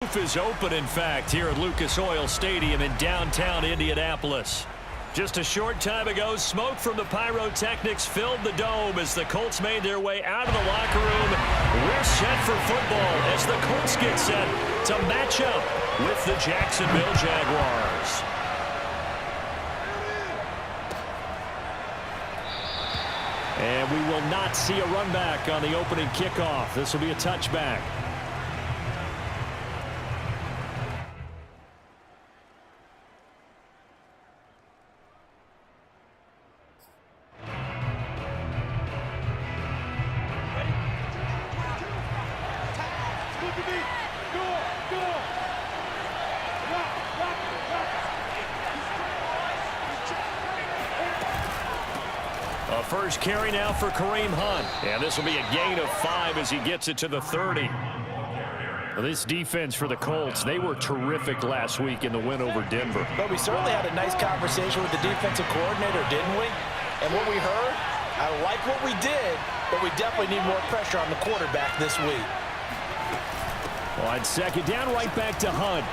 Roof is open, in fact, here at Lucas Oil Stadium in downtown Indianapolis. Just a short time ago, smoke from the pyrotechnics filled the dome as the Colts made their way out of the locker room. We're set for football as the Colts get set to match up with the Jacksonville Jaguars. And we will not see a run back on the opening kickoff. This will be a touchback. First carry now for Kareem Hunt. And this will be a gain of 5 as he gets it to the 30. Well, this defense for the Colts, they were terrific last week in the win over Denver. But we certainly had a nice conversation with the defensive coordinator, didn't we? And what we heard, I like what we did, but we definitely need more pressure on the quarterback this week. Well, on second down, right back to Hunt.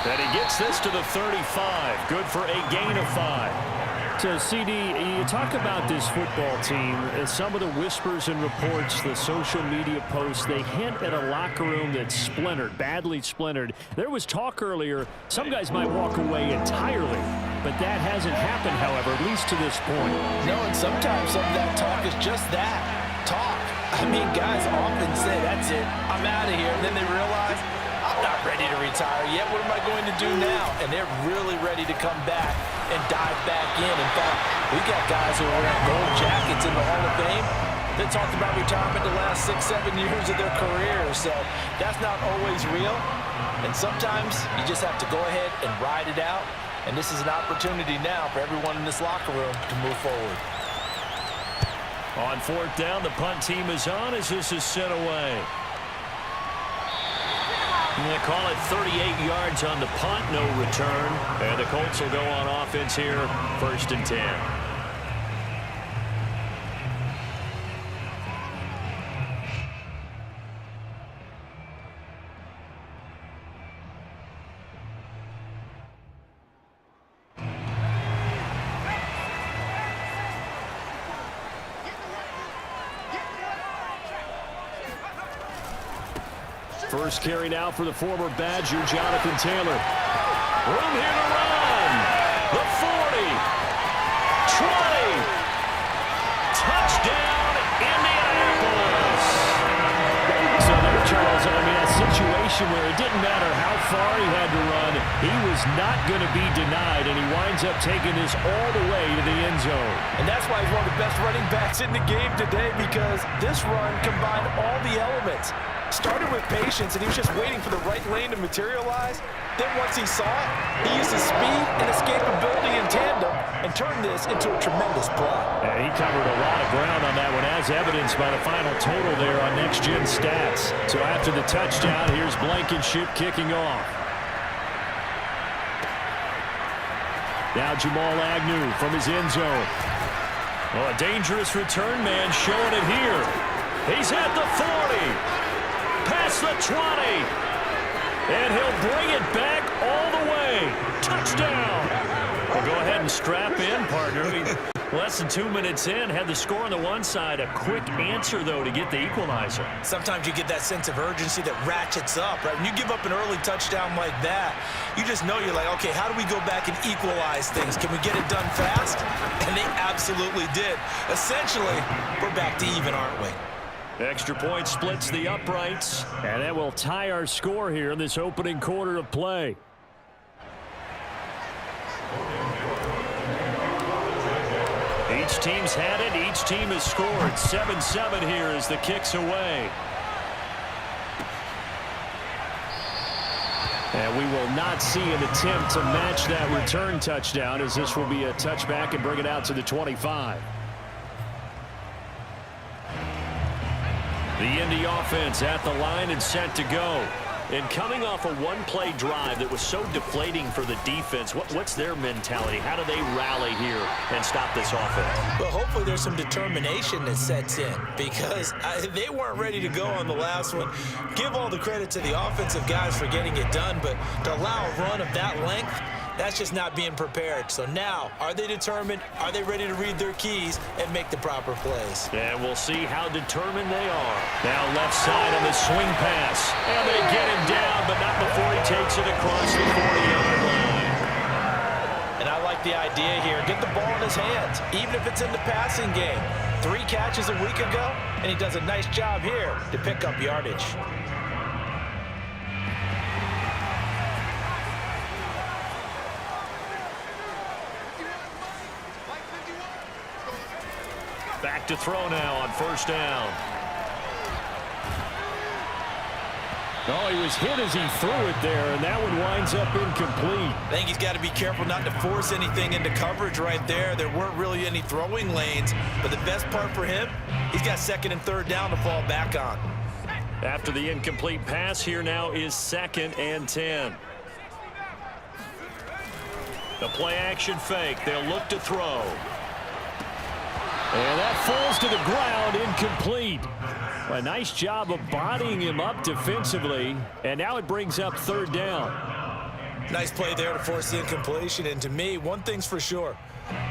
And he gets this to the 35. Good for a gain of 5. So, CD, you talk about this football team, some of the whispers and reports, the social media posts, they hint at a locker room that's splintered, badly splintered. There was talk earlier, some guys might walk away entirely, but that hasn't happened, however, at least to this point. No, and sometimes some of that talk is just that, talk. I mean, guys often say, that's it, I'm out of here, and then they realize, I'm not ready to retire yet. What am I going to do now? And they're really ready to come back and dive back in. In fact, we got guys who are wearing gold jackets in the Hall of Fame that talked about retirement the last 6-7 years of their careers. So that's not always real. And sometimes you just have to go ahead and ride it out. And this is an opportunity now for everyone in this locker room to move forward. On fourth down, the punt team is on as this is sent away. They call it 38 yards on the punt, no return. And the Colts will go on offense here, 1st and 10. First carry now for the former Badger, Jonathan Taylor. Room here to run. The 40. 20. Touchdown, Indianapolis. So there, Charles, I mean, a situation where it didn't matter how far he had to run. He was not going to be denied, and he winds up taking this all the way to the end zone. And that's why he's one of the best running backs in the game today, because this run combined all the elements. Started with patience, and he was just waiting for the right lane to materialize. Then once he saw it, he used his speed and escapability in tandem and turned this into a tremendous play. And he covered a lot of ground on that one, as evidenced by the final total there on Next Gen Stats. So after the touchdown, here's Blankenship kicking off. Now Jamal Agnew from his end zone. Well, a dangerous return man showing it here. He's at the 40. Past the 20. And he'll bring it back all the way. Touchdown. Well, go ahead and strap in, partner. Less than 2 minutes in, had the score on the one side. A quick answer, though, to get the equalizer. Sometimes you get that sense of urgency that ratchets up, right? When you give up an early touchdown like that, you just know you're like, okay, how do we go back and equalize things? Can we get it done fast? And they absolutely did. Essentially, we're back to even, aren't we? Extra point splits the uprights, and that will tie our score here in this opening quarter of play. Each team's had it. Each team has scored. 7-7 here as the kick's away. And we will not see an attempt to match that return touchdown, as this will be a touchback and bring it out to the 25. The Indy offense at the line and set to go. And coming off a one-play drive that was so deflating for the defense, what's their mentality? How do they rally here and stop this offense? Well, hopefully there's some determination that sets in because they weren't ready to go on the last one. Give all the credit to the offensive guys for getting it done, but to allow a run of that length, that's just not being prepared. So now, are they determined? Are they ready to read their keys and make the proper plays? And we'll see how determined they are. Now left side on the swing pass. And they get him down, but not before he takes it across the 40-yard line. And I like the idea here. Get the ball in his hands, even if it's in the passing game. 3 catches a week ago, and he does a nice job here to pick up yardage. Back to throw now on first down. Oh, he was hit as he threw it there, and that one winds up incomplete. I think he's got to be careful not to force anything into coverage right there. There weren't really any throwing lanes, but the best part for him, he's got 2nd and 3rd down to fall back on. After the incomplete pass, here now is 2nd and 10. The play action fake. They'll look to throw. And that falls to the ground, incomplete. A nice job of bodying him up defensively, and now it brings up 3rd down. Nice play there to force the incompletion, and to me, one thing's for sure.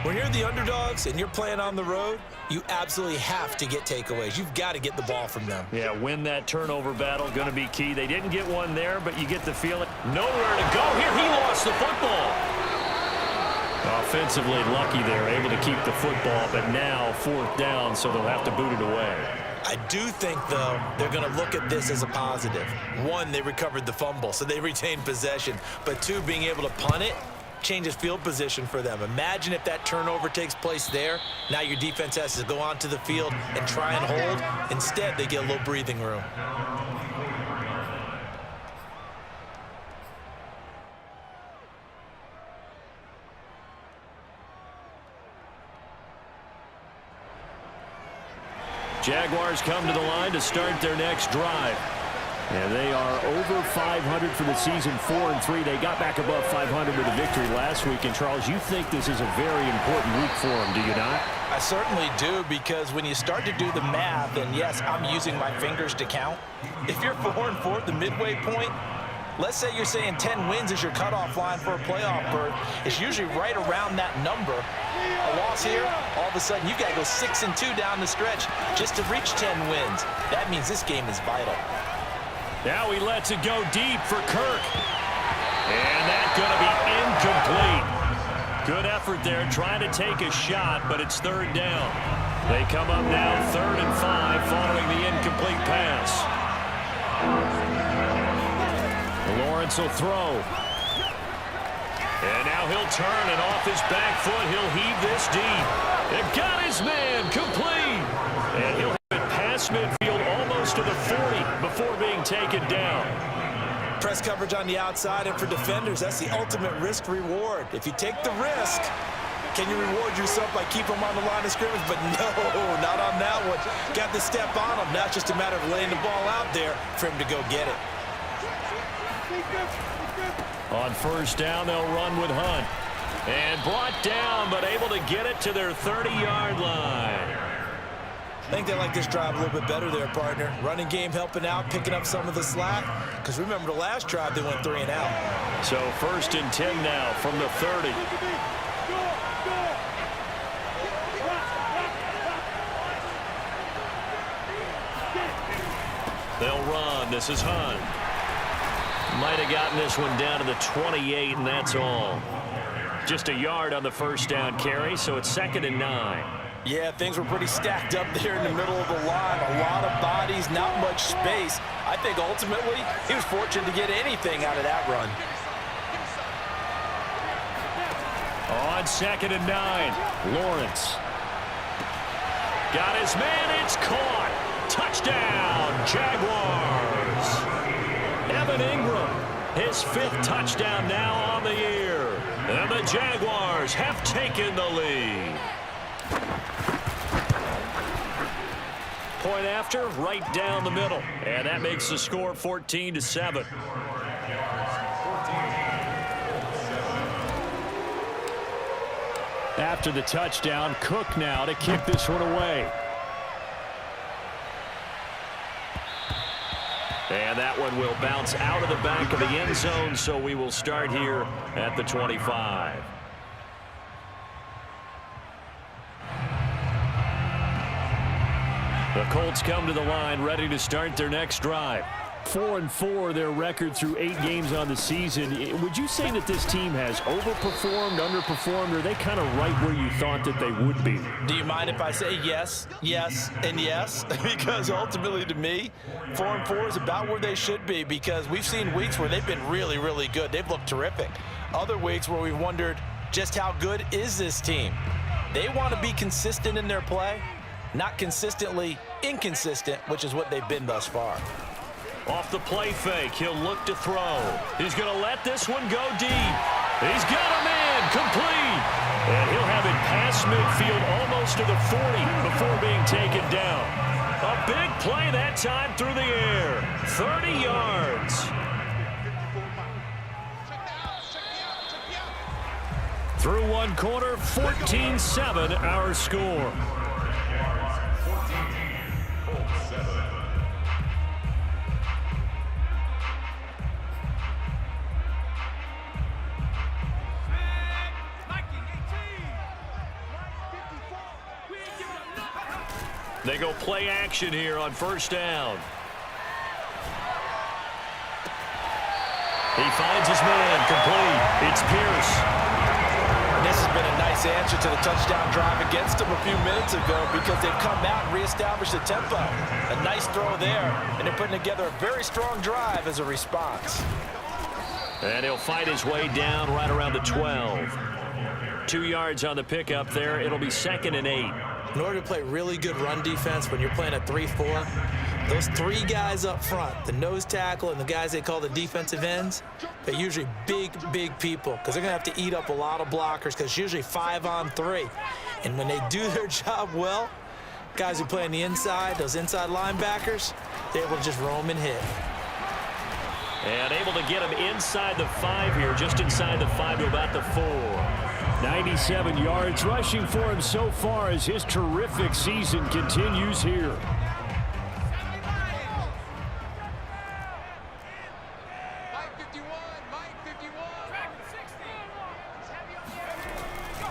When you're the underdogs and you're playing on the road, you absolutely have to get takeaways. You've got to get the ball from them. Yeah, win that turnover battle, going to be key. They didn't get one there, but you get the feeling. Nowhere to go here. He lost the football. Offensively lucky there, able to keep the football, but now 4th down, so they'll have to boot it away. I do think, though, they're going to look at this as a positive. 1, they recovered the fumble, so they retained possession. But 2, being able to punt it changes field position for them. Imagine if that turnover takes place there. Now your defense has to go onto the field and try and hold. Instead, they get a little breathing room. Jaguars come to the line to start their next drive. And they are over 500 for the season, 4-3. They got back above 500 with a victory last week. And, Charles, you think this is a very important week for them, do you not? I certainly do, because when you start to do the math, and yes, I'm using my fingers to count. If you're 4-4 at the midway point, let's say you're saying 10 wins is your cutoff line for a playoff berth. It's usually right around that number. A loss here, all of a sudden you got to go 6-2 down the stretch just to reach 10 wins. That means this game is vital. Now he lets it go deep for Kirk. And that's going to be incomplete. Good effort there, trying to take a shot, but it's 3rd down. They come up now 3rd and 5 following the incomplete pass. Lawrence will throw. And now he'll turn, and off his back foot, he'll heave this deep. And got his man complete. And he'll have it past midfield almost to the 40 before being taken down. Press coverage on the outside, and for defenders, that's the ultimate risk-reward. If you take the risk, can you reward yourself by keeping him on the line of scrimmage? But no, not on that one. Got the step on him. Now it's just a matter of laying the ball out there for him to go get it. On first down, they'll run with Hunt. And brought down, but able to get it to their 30-yard line. I think they like this drive a little bit better there, partner. Running game helping out, picking up some of the slack. Because remember, the last drive, they went 3 and out. So 1st and 10 now from the 30. They'll run. This is Hunt. Might have gotten this one down to the 28, and that's all. Just a yard on the first down carry, so it's 2nd and 9. Yeah, things were pretty stacked up there in the middle of the line. A lot of bodies, not much space. I think ultimately he was fortunate to get anything out of that run. On 2nd and 9, Lawrence. Got his man, it's caught. Touchdown, Jaguars. Evan Ingram, his 5th touchdown now on the year. And the Jaguars have taken the lead. going after? Right down the middle. And that makes the score 14-7. After the touchdown, Cook now to kick this one away. And that one will bounce out of the back of the end zone, so we will start here at the 25. The Colts come to the line, ready to start their next drive. 4-4 their record through 8 games on the season. Would you say that this team has overperformed, underperformed, or are they kind of right where you thought that they would be? Do you mind if I say yes, yes, and yes? Because ultimately to me, 4-4 is about where they should be, because we've seen weeks where they've been really, really good. They've looked terrific. Other weeks where we've wondered just how good is this team. They want to be consistent in their play, not consistently inconsistent, which is what they've been thus far. Off the play fake, he'll look to throw. He's going to let this one go deep. He's got a man, complete. And he'll have it past midfield almost to the 40 before being taken down. A big play that time through the air. 30 yards. Through one quarter, 14-7 our score. They go play action here on first down. He finds his man, complete. It's Pierce. This has been a nice answer to the touchdown drive against them a few minutes ago, because they've come out and reestablished the tempo. A nice throw there, and they're putting together a very strong drive as a response. And he'll fight his way down right around the 12. 2 yards on the pickup there. It'll be 2nd and 8. In order to play really good run defense when you're playing a 3-4, those 3 guys up front, the nose tackle and the guys they call the defensive ends, they're usually big, big people, because they're going to have to eat up a lot of blockers, because it's usually 5-on-3. And when they do their job well, guys who play on the inside, those inside linebackers, they're able to just roam and hit. And able to get him inside the 5 here, just inside the 5 to about the 4. 97 yards rushing for him so far as his terrific season continues here.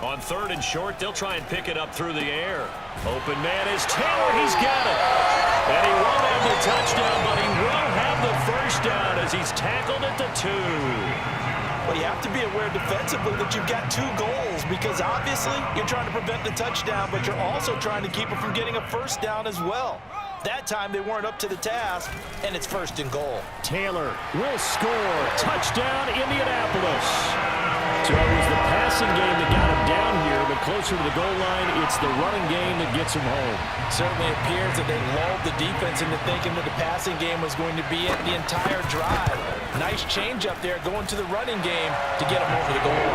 On 3rd and short, they'll try and pick it up through the air. Open man is Taylor. He's got it. And he won't have the touchdown, but he will have the first down as he's tackled at the 2. Well, you have to be aware defensively that you've got 2 goals, because obviously you're trying to prevent the touchdown, but you're also trying to keep it from getting a first down as well. That time they weren't up to the task, and it's 1st and goal. Taylor will score. Touchdown, Indianapolis. So it was the passing game that got him down here, but closer to the goal line, it's the running game that gets him home. Certainly appears that they lulled the defense into thinking that the passing game was going to be it the entire drive. Nice change up there going to the running game to get him over the goal.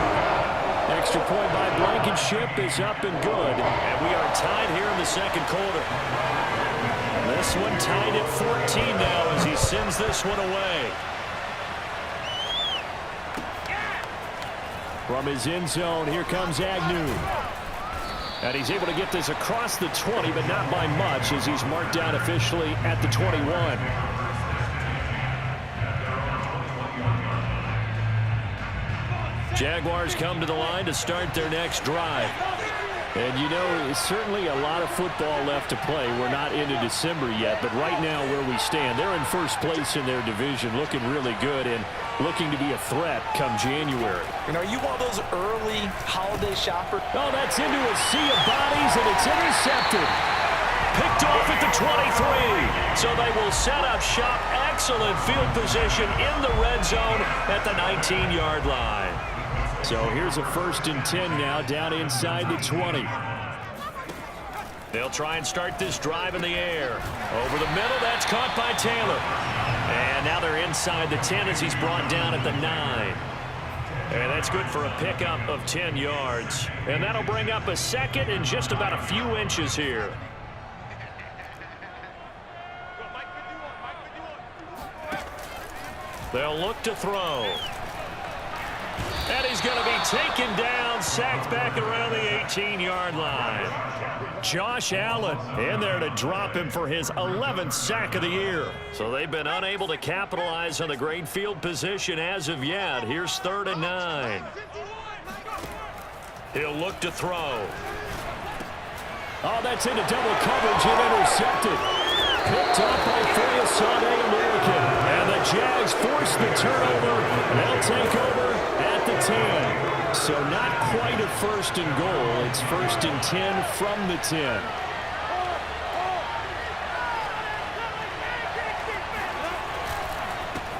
Extra point by Blankenship is up and good. And we are tied here in the 2nd quarter. This one tied at 14 now as he sends this one away. From his end zone, here comes Agnew. And he's able to get this across the 20, but not by much, as he's marked down officially at the 21. Jaguars come to the line to start their next drive. And you know, certainly a lot of football left to play. We're not into December yet, but right now where we stand, they're in first place in their division, looking really good and looking to be a threat come January. And are you one of those early holiday shoppers? Oh, that's into a sea of bodies, and it's intercepted. Picked off at the 23. So they will set up shop. Excellent field position in the red zone at the 19-yard line. So here's a 1st and 10 now, down inside the 20. They'll try and start this drive in the air. Over the middle, that's caught by Taylor. And now they're inside the 10 as he's brought down at the 9. And that's good for a pickup of 10 yards. And that'll bring up a 2nd and just about a few inches here. They'll look to throw. And he's going to be taken down, sacked back around the 18-yard line. Josh Allen in there to drop him for his 11th sack of the year. So they've been unable to capitalize on the great field position as of yet. Here's 3rd and 9. He'll look to throw. Oh, that's into double coverage and intercepted. Picked up by Friasane American. And the Jags force the turnover. They'll take over at the 10. So not quite a 1st and goal. It's 1st and 10 from the 10.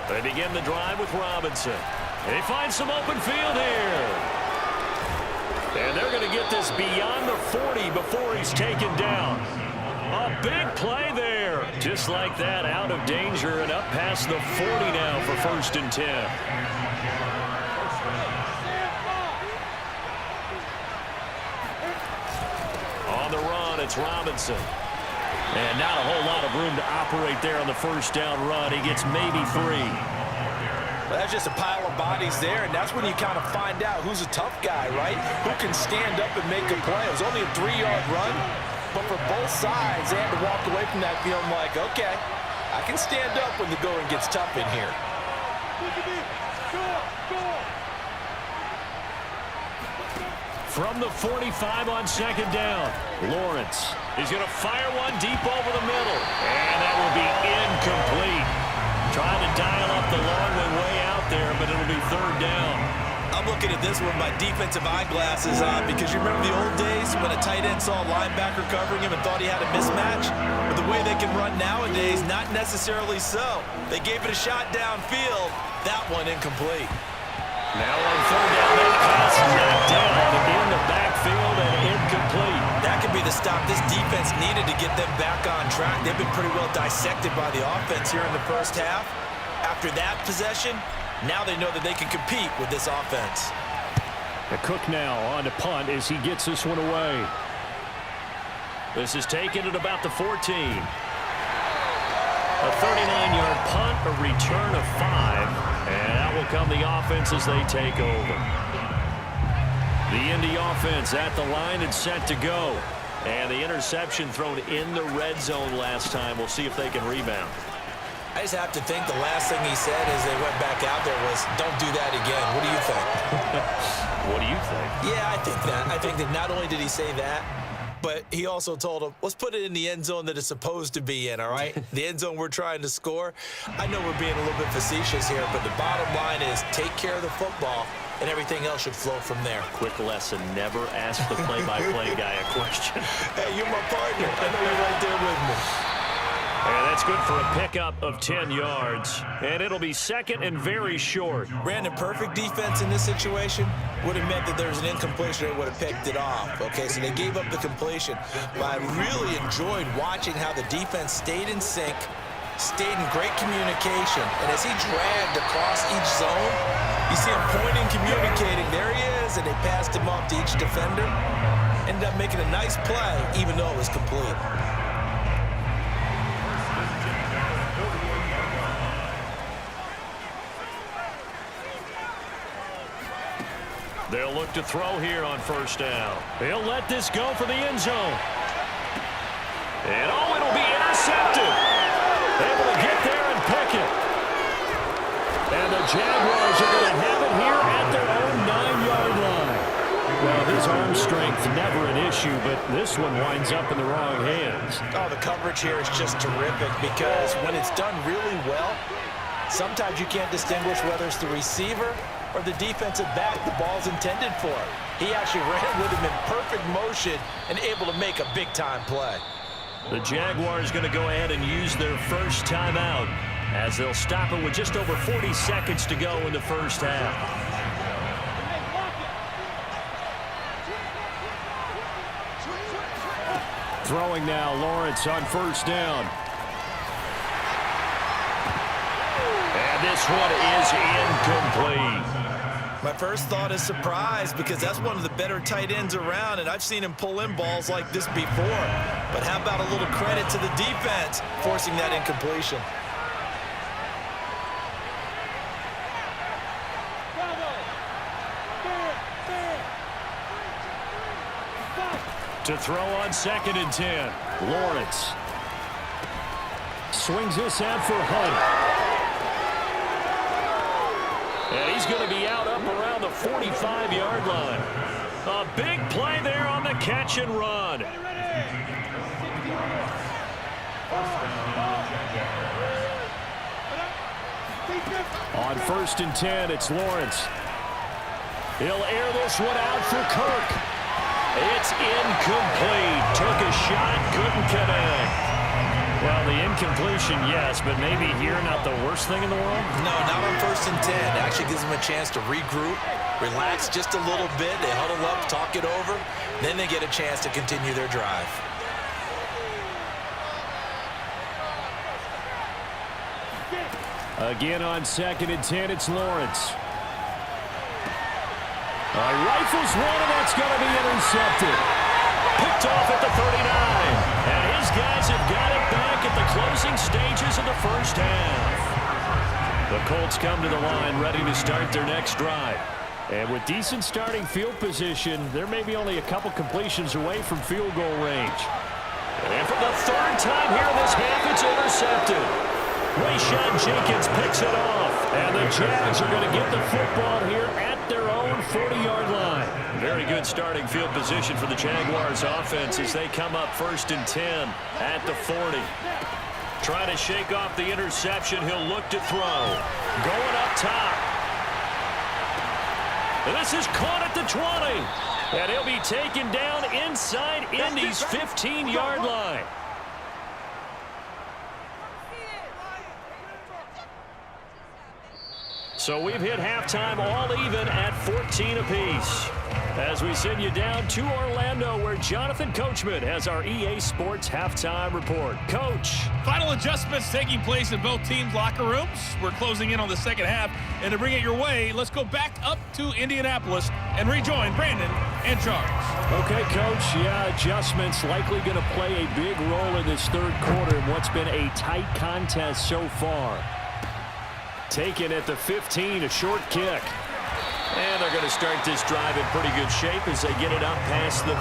They begin the drive with Robinson. They find some open field here. And they're going to get this beyond the 40 before he's taken down. A big play there. Just like that, out of danger and up past the 40 now for 1st and 10. On the run, it's Robinson. And not a whole lot of room to operate there on the 1st down run. He gets maybe 3. Well, that's just a pile of bodies there, and that's when you kind of find out who's a tough guy, right? Who can stand up and make a play. It was only a 3-yard run, but for both sides, they had to walk away from that feeling like, okay, I can stand up when the going gets tough in here. From the 45 on 2nd down, Lawrence. He's going to fire one deep over the middle, and that will be incomplete. Trying to dial up the long way out there, but it'll be 3rd down. I'm looking at this with my defensive eyeglasses on because you remember the old days when a tight end saw a linebacker covering him and thought he had a mismatch? But the way they can run nowadays, not necessarily so. They gave it a shot downfield. That one incomplete. Now on 3rd down, that pass is knocked down in the backfield and incomplete. That could be the stop this defense needed to get them back on track. They've been pretty well dissected by the offense here in the 1st half. After that possession, now they know that they can compete with this offense. The Cook now on to punt as he gets this one away. This is taken at about the 14. A 39-yard punt, a return of 5. And out will come the offense as they take over. The Indy offense at the line and set to go. And the interception thrown in the red zone last time. We'll see if they can rebound. I just have to think the last thing he said as they went back out there was, don't do that again. What do you think? What do you think? Yeah, I think that. I think that not only did he say that, but he also told him, let's put it in the end zone that it's supposed to be in, all right? The end zone we're trying to score. I know we're being a little bit facetious here, but the bottom line is take care of the football, and everything else should flow from there. Quick lesson, never ask the play-by-play guy a question. Hey, you're my partner. I know you're right there with me. And that's good for a pickup of 10 yards. And it'll be 2nd and very short. Brandon, perfect defense in this situation would have meant that there was an incompletion. They would have picked it off. Okay, so they gave up the completion. But I really enjoyed watching how the defense stayed in sync, stayed in great communication. And as he dragged across each zone, you see him pointing, communicating. There he is, and they passed him off to each defender. Ended up making a nice play, even though it was complete. They'll look to throw here on 1st down. He'll let this go for the end zone. And oh, it'll be intercepted. Able to get there and pick it. And the Jaguars are going to have it here at their own 9-yard line. Well, his arm strength never an issue, but this one winds up in the wrong hands. Oh, the coverage here is just terrific because when it's done really well, sometimes you can't distinguish whether it's the receiver or the defensive back the ball's intended for. He actually ran with him in perfect motion and able to make a big-time play. The Jaguars going to go ahead and use their first timeout as they'll stop it with just over 40 seconds to go in the 1st half. Throwing now, Lawrence on 1st down. And this one is incomplete. My first thought is surprise because that's one of the better tight ends around, and I've seen him pull in balls like this before. But how about a little credit to the defense forcing that incompletion? To throw on 2nd and 10. Lawrence swings this out for Hunt. And he's going to be out up around the 45-yard line. A big play there on the catch and run. On 1st and 10, it's Lawrence. He'll air this one out for Kirk. It's incomplete. Took a shot, couldn't connect. Well, the incompletion, yes, but maybe here not the worst thing in the world? No, not on 1st and 10. It actually gives them a chance to regroup, relax just a little bit. They huddle up, talk it over. Then they get a chance to continue their drive. Again on 2nd and 10, it's Lawrence. Rifles one, and that's going to be intercepted. Picked off at the 39. And his guys have got it back at the closing stages of the first half. The Colts come to the line ready to start their next drive. And with decent starting field position, there may be only a couple completions away from field goal range. And for the 3rd time here in this half, it's intercepted. Rayshon Jenkins picks it off. And the Jags are going to get the football here at their own 40-yard line. Very good starting field position for the Jaguars offense as they come up 1st and 10 at the 40. Trying to shake off the interception. He'll look to throw. Going up top. This is caught at the 20. And he'll be taken down inside Indy's 15-yard line. So we've hit halftime all even at 14 apiece. As we send you down to Orlando, where Jonathan Coachman has our EA Sports halftime report. Coach. Final adjustments taking place in both teams' locker rooms. We're closing in on the second half. And to bring it your way, let's go back up to Indianapolis and rejoin Brandon and Charles. Okay, Coach. Yeah, adjustments likely going to play a big role in this 3rd quarter in what's been a tight contest so far. Taken at the 15, a short kick. And they're going to start this drive in pretty good shape as they get it up past the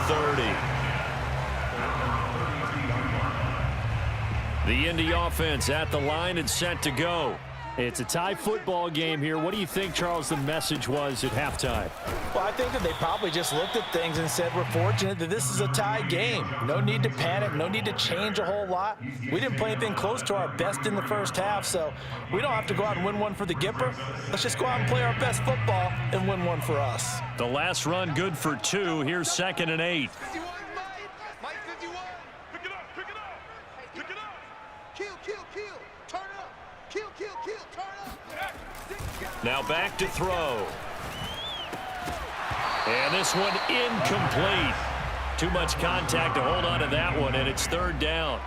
30. The Indy offense at the line and set to go. It's a tie football game here. What do you think, Charles, the message was at halftime? Well, I think that they probably just looked at things and said, we're fortunate that this is a tie game. No need to panic. No need to change a whole lot. We didn't play anything close to our best in the first half, so we don't have to go out and win one for the Gipper. Let's just go out and play our best football and win one for us. The last run good for 2. Here's 2nd and 8. Now back to throw. And this one incomplete. Too much contact to hold on to that one, and it's 3rd down.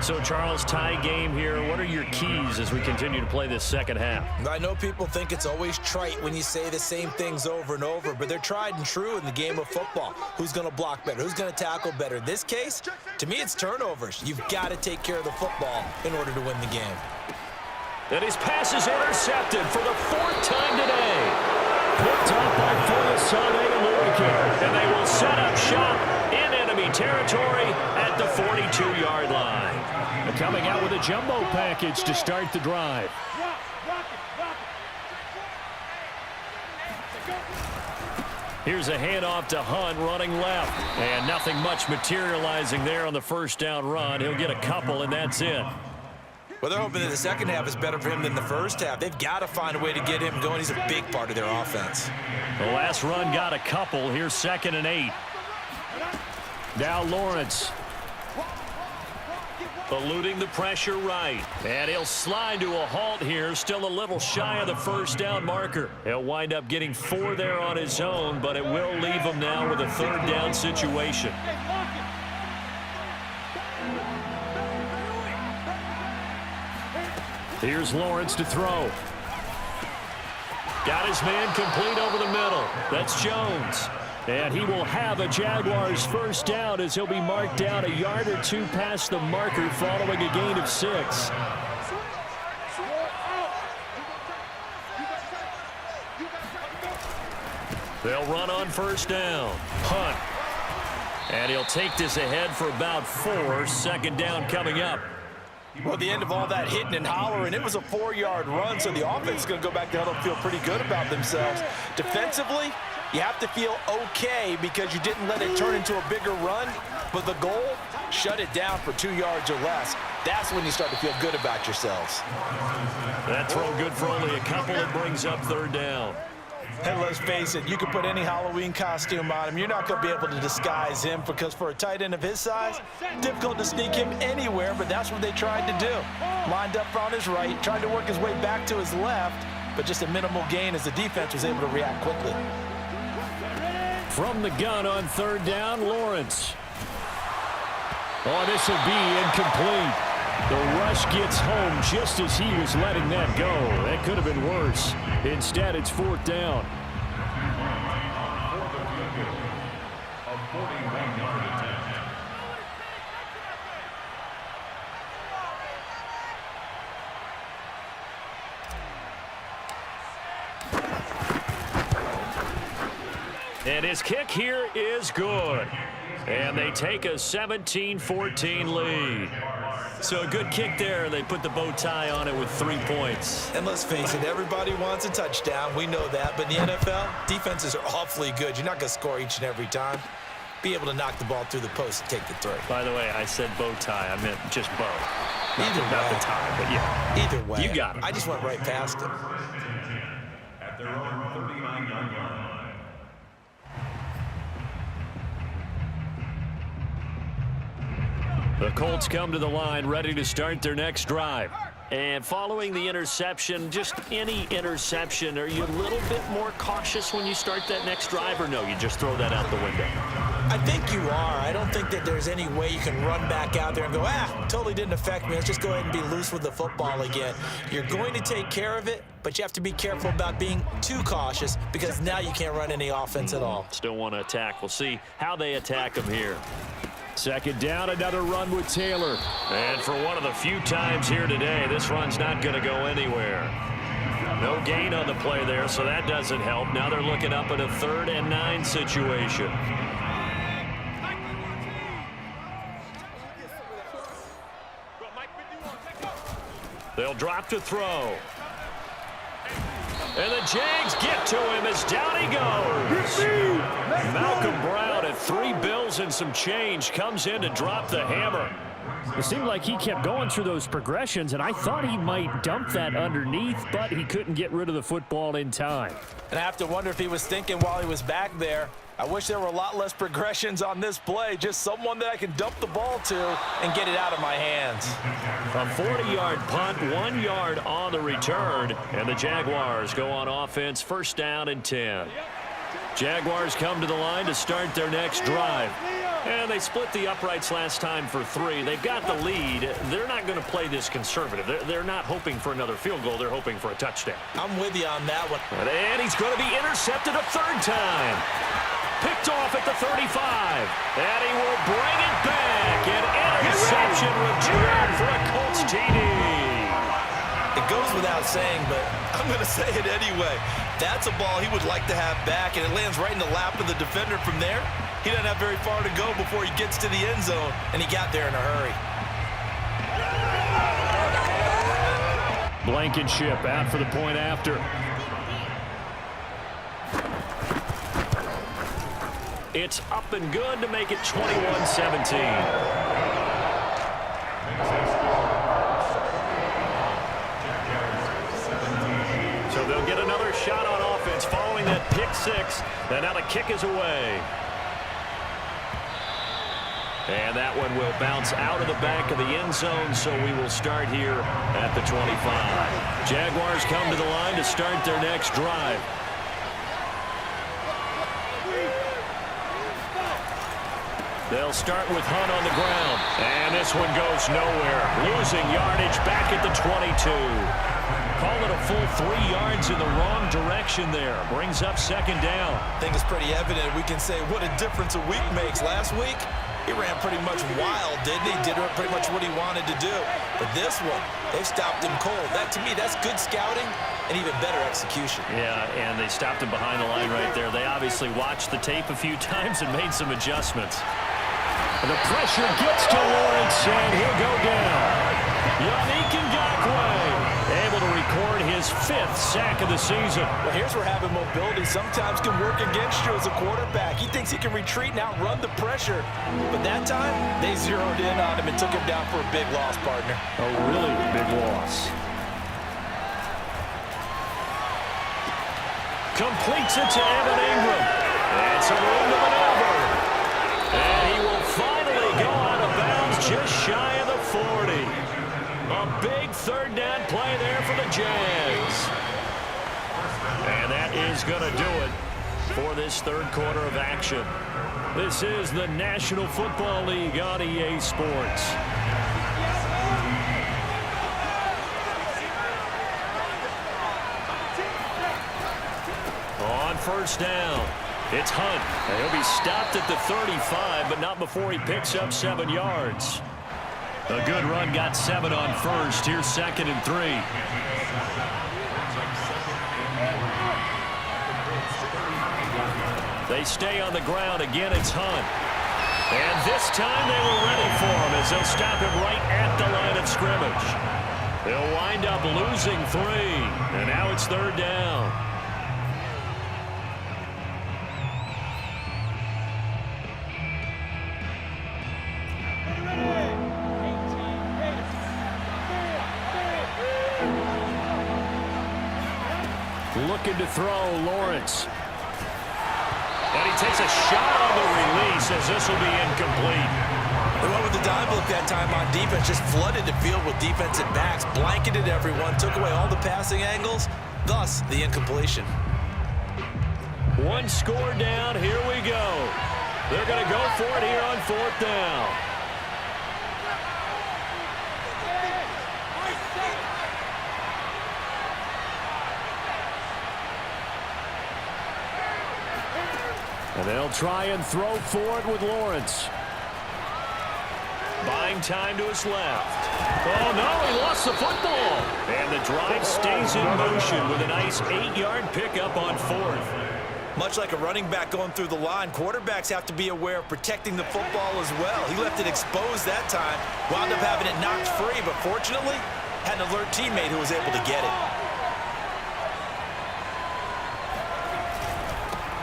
So, Charles, tie game here. What are your keys as we continue to play this second half? I know people think it's always trite when you say the same things over and over, but they're tried and true in the game of football. Who's going to block better? Who's going to tackle better? In this case, to me, it's turnovers. You've got to take care of the football in order to win the game. And his pass is intercepted for the 4th time today. Picked up by Foyesade and Lurikin. And they will set up shop in enemy territory at the 42-yard line. Coming out with a jumbo package to start the drive. Here's a handoff to Hunt running left. And nothing much materializing there on the 1st down run. He'll get a couple, and that's it. Well, they're hoping that the second half is better for him than the first half. They've got to find a way to get him going. He's a big part of their offense. The last run got a couple. Here's 2nd and 8. Now Lawrence. Eluding the pressure right. And he'll slide to a halt here. Still a little shy of the 1st down marker. He'll wind up getting 4 there on his own, but it will leave him now with a 3rd down situation. Here's Lawrence to throw. Got his man complete over the middle. That's Jones. And he will have a Jaguars 1st down as he'll be marked down a yard or 2 past the marker following a gain of 6. They'll run on 1st down. Hunt. And he'll take this ahead for about 4. Second down coming up. Well, the end of all that hitting and hollering, it was a 4-yard run, so the offense is going to go back there and feel pretty good about themselves. Defensively, you have to feel okay because you didn't let it turn into a bigger run, but the goal, shut it down for 2 yards or less. That's when you start to feel good about yourselves. That throw good for only a couple. It brings up 3rd down. And let's face it, you can put any Halloween costume on him. You're not going to be able to disguise him because for a tight end of his size, difficult to sneak him anywhere, but that's what they tried to do. Lined up on his right, tried to work his way back to his left, but just a minimal gain as the defense was able to react quickly. From the gun on 3rd down, Lawrence. Oh, this will be incomplete. The rush gets home just as he was letting that go. That could have been worse. Instead, it's 4th down. And his kick here is good. And they take a 17-14 lead. So a good kick there. They put the bow tie on it with 3 points. And let's face it, everybody wants a touchdown. We know that. But in the NFL, defenses are awfully good. You're not going to score each and every time. Be able to knock the ball through the post and take the throw. By the way, I said bow tie. I meant just bow. Not the tie, but yeah. Either way. You got it. I just went right past it. At their own 39-yard line. The Colts come to the line ready to start their next drive. And following the interception, just any interception, are you a little bit more cautious when you start that next drive, or no, you just throw that out the window? I think you are. I don't think that there's any way you can run back out there and go, totally didn't affect me. Let's just go ahead and be loose with the football again. You're going to take care of it, but you have to be careful about being too cautious because now you can't run any offense at all. Still want to attack. We'll see how they attack them here. 2nd down, another run with Taylor. And for one of the few times here today, this run's not going to go anywhere. No gain on the play there, so that doesn't help. Now they're looking up at a 3rd and 9 situation. They'll drop to throw. And the Jags get to him as down he goes. Malcolm Brown at 3 bills and some change comes in to drop the hammer. It seemed like he kept going through those progressions, and I thought he might dump that underneath, but he couldn't get rid of the football in time. And I have to wonder if he was thinking while he was back there, I wish there were a lot less progressions on this play, just someone that I can dump the ball to and get it out of my hands. A 40-yard punt, 1 yard on the return, and the Jaguars go on offense, 1st down and 10. Jaguars come to the line to start their next drive. And they split the uprights last time for 3. They've got the lead. They're not going to play this conservative. They're not hoping for another field goal. They're hoping for a touchdown. I'm with you on that one. And he's going to be intercepted a 3rd time. Picked off at the 35. And he will bring it back. An interception return for a Colts TD. It goes without saying, but I'm going to say it anyway. That's a ball he would like to have back, and it lands right in the lap of the defender from there. He doesn't have very far to go before he gets to the end zone, and he got there in a hurry. Blankenship out for the point after. It's up and good to make it 21-17. So they'll get another shot on offense following that pick 6. And now the kick is away. And that one will bounce out of the back of the end zone, so we will start here at the 25. Jaguars come to the line to start their next drive. They'll start with Hunt on the ground. And this one goes nowhere. Losing yardage back at the 22. Call it a full 3 yards in the wrong direction there. Brings up 2nd down. I think it's pretty evident. We can say what a difference a week makes. Last week, he ran pretty much wild, didn't he? Did pretty much what he wanted to do. But this one, they've stopped him cold. That, to me, that's good scouting and even better execution. Yeah, and they stopped him behind the line right there. They obviously watched the tape a few times and made some adjustments. The pressure gets to Lawrence, and he'll go down. Yannick Ngakoue able to record his 5th sack of the season. Well, here's where having mobility sometimes can work against you as a quarterback. He thinks he can retreat and outrun the pressure. But that time, they zeroed in on him and took him down for a big loss, partner. A really big loss. Completes it to Evan Ingram. It's a room to maneuver. And he will finally go out of bounds just shy of the 40. A big 3rd down play there for the Jags. And that is going to do it for this 3rd quarter of action. This is the National Football League on EA Sports. On 1st down, it's Hunt. He'll be stopped at the 35, but not before he picks up 7 yards. A good run got 7 on 1st. Here's 2nd and 3. They stay on the ground. Again, it's Hunt. And this time they were ready for him as they'll stop him right at the line of scrimmage. They'll wind up losing 3. And now it's 3rd down. Looking to throw, Lawrence. And he takes a shot on the release as this will be incomplete. They went with the dime look that time on defense, just flooded the field with defensive backs, blanketed everyone, took away all the passing angles, thus the incompletion. 1 score down, here we go. They're going to go for it here on 4th down. And they'll try and throw for it with Lawrence. Buying time to his left. Oh, no, he lost the football. And the drive stays in motion with a nice 8-yard pickup on 4th. Much like a running back going through the line, quarterbacks have to be aware of protecting the football as well. He left it exposed that time, wound up having it knocked free, but fortunately, had an alert teammate who was able to get it.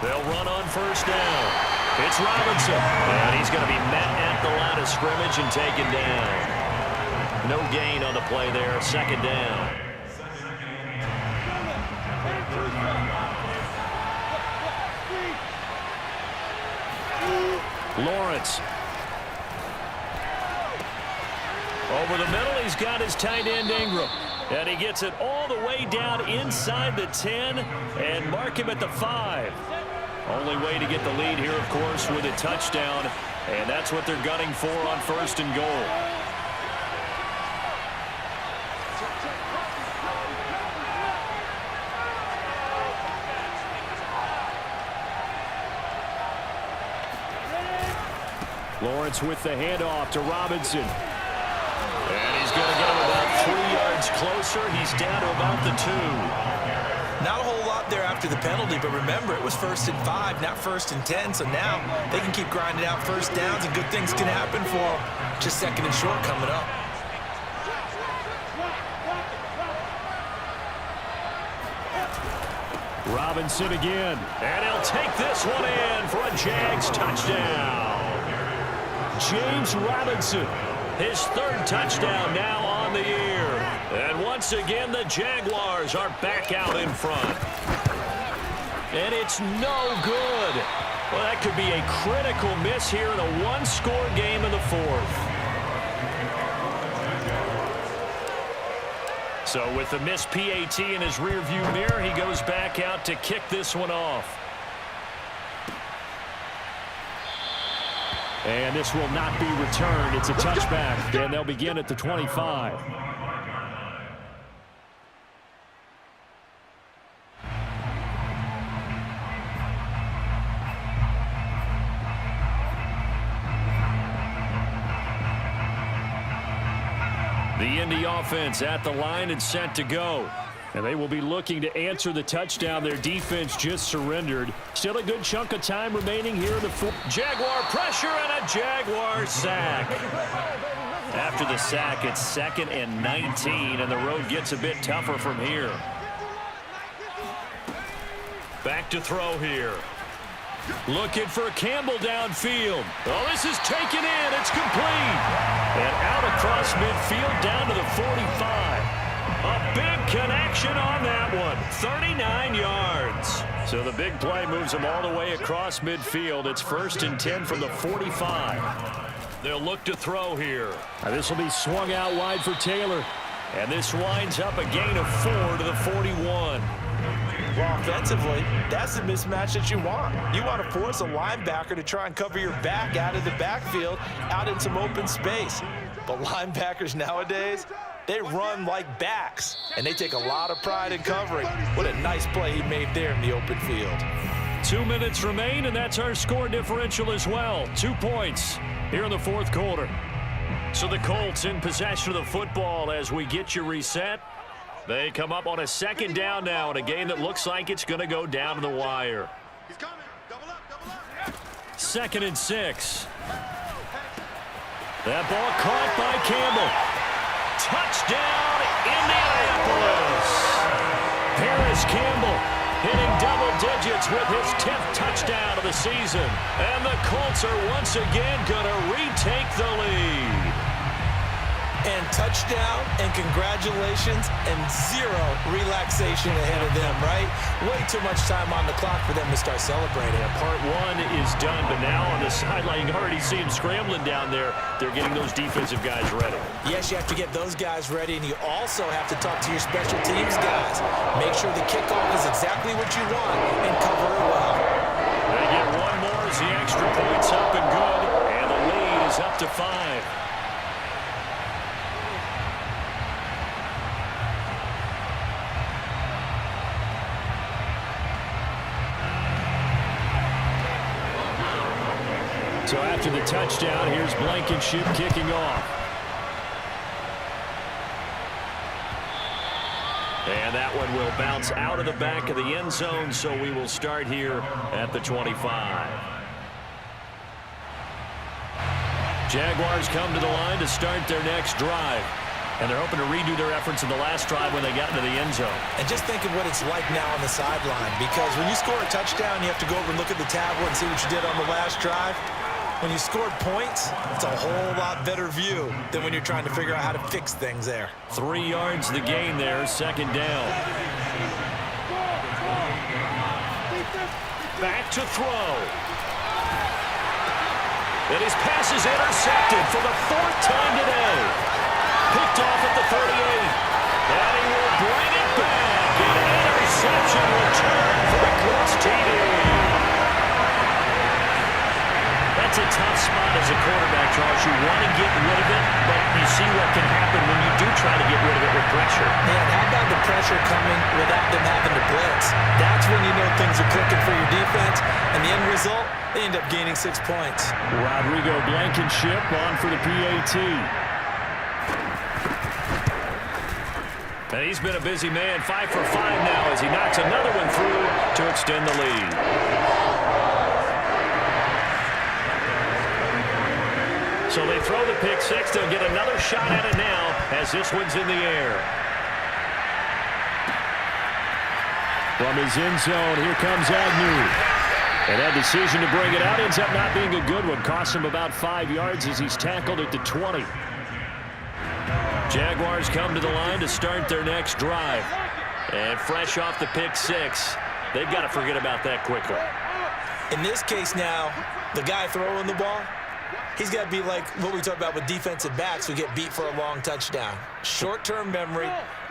They'll run on 1st down. It's Robinson. And he's going to be met at the line of scrimmage and taken down. No gain on the play there. 2nd down. Lawrence. Over the middle, he's got his tight end Ingram. And he gets it all the way down inside the 10 and mark him at the 5. Only way to get the lead here, of course, with a touchdown. And that's what they're gunning for on 1st and goal. Lawrence with the handoff to Robinson. And he's going to get him about 3 yards closer. He's down to about the 2. Not a whole lot there after the penalty, but remember, it was 1st and 5, not 1st and 10, so now they can keep grinding out 1st downs, and good things can happen for them. Just 2nd and short coming up. Robinson again, and he'll take this one in for a Jags touchdown. James Robinson, his 3rd touchdown now on the year. And once again, the Jaguars are back out in front. And it's no good. Well, that could be a critical miss here in a 1-score game in the 4th. So with the missed PAT in his rearview mirror, he goes back out to kick this one off. And this will not be returned. It's a touchback, and they'll begin at the 25. The Indy offense at the line and set to go. And they will be looking to answer the touchdown their defense just surrendered. Still a good chunk of time remaining here in the fourth. Jaguar pressure and a Jaguar sack. After the sack, it's 2nd and 19, and the road gets a bit tougher from here. Back to throw here. Looking for Campbell downfield. Oh, this is taken in. It's complete. And out across midfield down to the 45. A big connection on that one. 39 yards. So the big play moves them all the way across midfield. It's 1st and 10 from the 45. They'll look to throw here. This will be swung out wide for Taylor. And this winds up a gain of 4 to the 41. Well, offensively, that's the mismatch that you want. You want to force a linebacker to try and cover your back out of the backfield, out in some open space. But linebackers nowadays, they run like backs, and they take a lot of pride in covering. What a nice play he made there in the open field. 2 minutes remain, and that's our score differential as well. 2 points here in the fourth quarter. So the Colts in possession of the football as we get you reset. They come up on a 2nd down now in a game that looks like it's going to go down to the wire. 2nd and 6. That ball caught by Campbell. Touchdown, Indianapolis. Paris Campbell hitting double digits with his 10th touchdown of the season. And the Colts are once again going to retake the lead. And touchdown, and congratulations, and 0 relaxation ahead of them, right? Way too much time on the clock for them to start celebrating. Part 1 is done, but now on the sideline, you can already see them scrambling down there. They're getting those defensive guys ready. Yes, you have to get those guys ready, and you also have to talk to your special teams guys. Make sure the kickoff is exactly what you want and cover it well. They get one more as the extra point's up and good, and the lead is up to 5. So after the touchdown, here's Blankenship kicking off. And that one will bounce out of the back of the end zone, so we will start here at the 25. Jaguars come to the line to start their next drive. And they're hoping to redo their efforts in the last drive when they got into the end zone. And just think of what it's like now on the sideline, because when you score a touchdown, you have to go over and look at the tablet and see what you did on the last drive. When you scored points, it's a whole lot better view than when you're trying to figure out how to fix things there. 3 yards the gain there, 2nd down. Back to throw. And his pass is intercepted for the 4th time today. Picked off at the 38. And he will bring it back. An interception return for the Colts TD. That's a tough spot as a quarterback, Charles. You want to get rid of it, but you see what can happen when you do try to get rid of it with pressure. Man, how about the pressure coming without them having to blitz? That's when you know things are clicking for your defense. And the end result, they end up gaining 6 points. Rodrigo Blankenship on for the PAT. And he's been a busy man, 5 for 5 now as he knocks another one through to extend the lead. So they throw the pick 6. They'll get another shot at it now as this one's in the air. From his end zone, here comes Agnew. And that decision to bring it out ends up not being a good one. Costs him about 5 yards as he's tackled at the 20. Jaguars come to the line to start their next drive. And fresh off the pick 6, they've got to forget about that quickly. In this case now, the guy throwing the ball, he's got to be like what we talk about with defensive backs who get beat for a long touchdown. Short-term memory,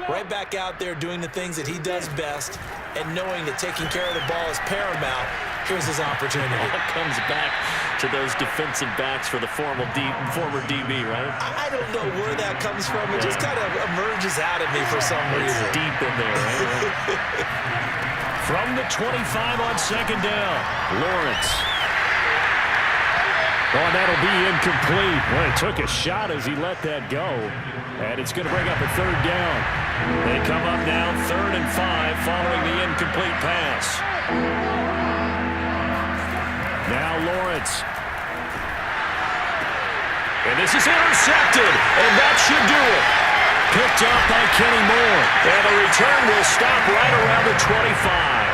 right back out there doing the things that he does best, and knowing that taking care of the ball is paramount. Here's his opportunity. It comes back to those defensive backs for the former DB, right? I don't know where that comes from. It just kind of emerges out of me for some reason. It's deep in there, right? From the 25 on 2nd down, Lawrence. Oh, and that'll be incomplete. Well, he took a shot as he let that go. And it's going to bring up a 3rd down. They come up now 3rd and 5 following the incomplete pass. Now Lawrence. And this is intercepted, and that should do it. Picked up by Kenny Moore. And the return will stop right around the 25.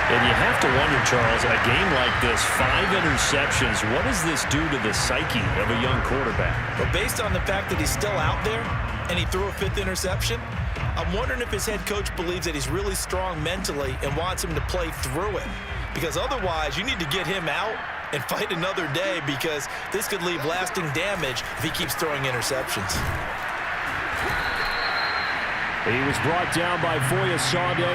And you have to wonder, Charles, a game like this, 5 interceptions, what does this do to the psyche of a young quarterback? But based on the fact that he's still out there and he threw a 5th interception, I'm wondering if his head coach believes that he's really strong mentally and wants him to play through it. Because otherwise, you need to get him out and fight another day, because this could leave lasting damage if he keeps throwing interceptions. He was brought down by Foya Sade.